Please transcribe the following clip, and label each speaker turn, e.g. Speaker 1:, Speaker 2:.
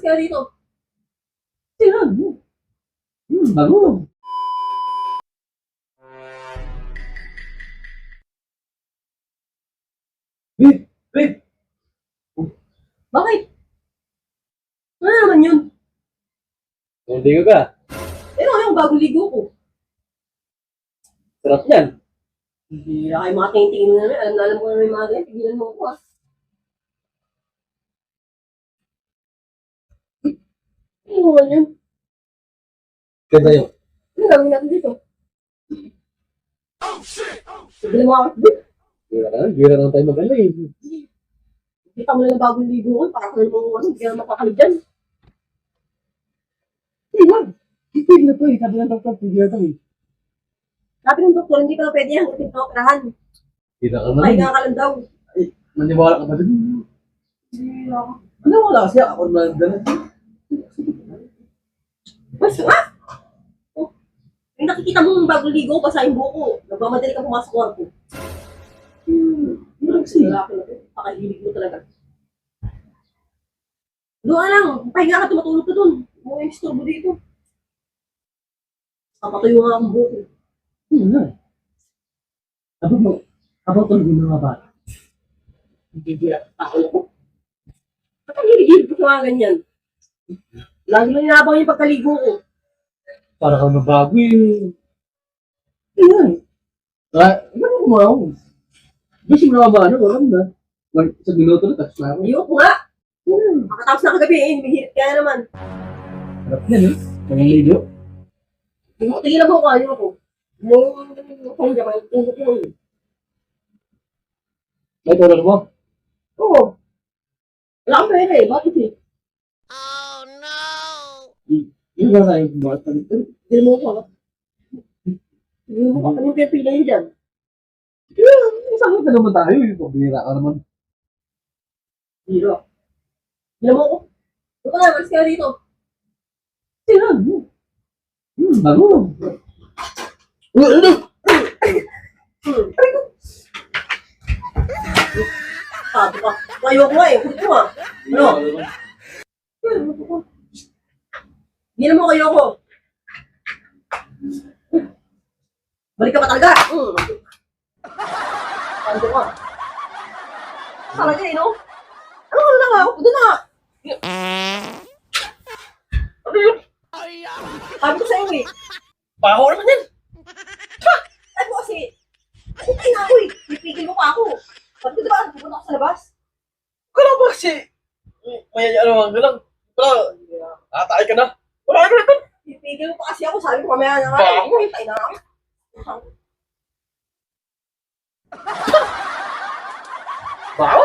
Speaker 1: ka dito.
Speaker 2: Tingnan mo. Bago. Babe.
Speaker 1: Bakit? Ano naman yun?
Speaker 2: Hindi ka ba?
Speaker 1: Pero yung bagong ligo ko.
Speaker 2: Sarap yan.
Speaker 1: Hindi na kayo mga tingin na namin. Alam na alam ko na may mga ganyan. Tigilan mo ako ah. Ano naman yun?
Speaker 2: Ganda yun.
Speaker 1: Ano gagawin natin dito? Tigilan mo ako.
Speaker 2: Gira lang tayo maganda eh.
Speaker 1: Kita mo lang ang bagong ligo ko. Para ko naman hindi ka makakalib dyan.
Speaker 2: Tigil na to eh. Sabi ng doktor, tigil na to eh.
Speaker 1: Sabi ng doktor, hindi ka na pwede yan. Hindi ka operahan.
Speaker 2: Gira ka naman.
Speaker 1: Pahinga ka lang daw.
Speaker 2: Maniwala ka ba dun? Ano wala kasi ako naman dala.
Speaker 1: Mas nga! Oh, yung nakikita mo yung bagong ligo ko, basahin mo ko. Nagmamadali ka pumasok ko ako.
Speaker 2: Kasi,
Speaker 1: Lalaki na to. Pakahilig mo talaga. Doon lang, pahinga ka, tumatulog ka dun. Mo yung istorbo dito. Kapatuyo nga akong buko.
Speaker 2: na. Abang tulog yung mga bata.
Speaker 1: Hindi ako ko. Ba't ang hilig-hilig ko sa mga ganyan? Lagi lang inabang yung pagkaligo ko.
Speaker 2: Para kang mabago eh. Ayan. Ano mo kumaw? Gusto mo na ba ano? Wala mo na. Sa minuto na, tapos na ako.
Speaker 1: Ayoko nga. Makatapos na kagabi eh, bihirip kaya naman.
Speaker 2: Harap yan eh. Mga ligo.
Speaker 1: Tigilan mo ko, ayoko. Kung naman, tungkol ko yun.
Speaker 2: May tulog mo?
Speaker 1: Oo. Wala kang pera eh, bakit eh?
Speaker 2: Yung ba tayo buhat pa rin?
Speaker 1: Tigilan mo ko. Tigilan mo ko, anong pipila yun dyan?
Speaker 2: Saan ka naman tayo? Yung pabira ka naman.
Speaker 1: Hiro. Tigilan mo ko. Ito na, malis ka dito.
Speaker 2: Tingnan mo. Bago. Ano?
Speaker 1: Sabi ka, ayoko nga eh, kulit mo ah. Ano? Tigilan mo ko, ayoko. Balik ka pa talaga. Ando ka. Talaga eh, no? Ano ka na nga? Doon na nga. Ano yun? Sabi ko sa'yo eh. Baho naman yan. Ha! Ano kasi? Hintay na ako eh. Pipigil mo pa ako. Ba't ko diba? Pupunta ako sa labas.
Speaker 3: Wala ba kasi? May ano ka lang. Wala. Atay ka na. Wala ka na doon.
Speaker 1: Pipigil mo pa kasi ako. Sabi ko mamaya na nga eh.
Speaker 3: Baho.
Speaker 1: Hintay na ako.
Speaker 3: Baho?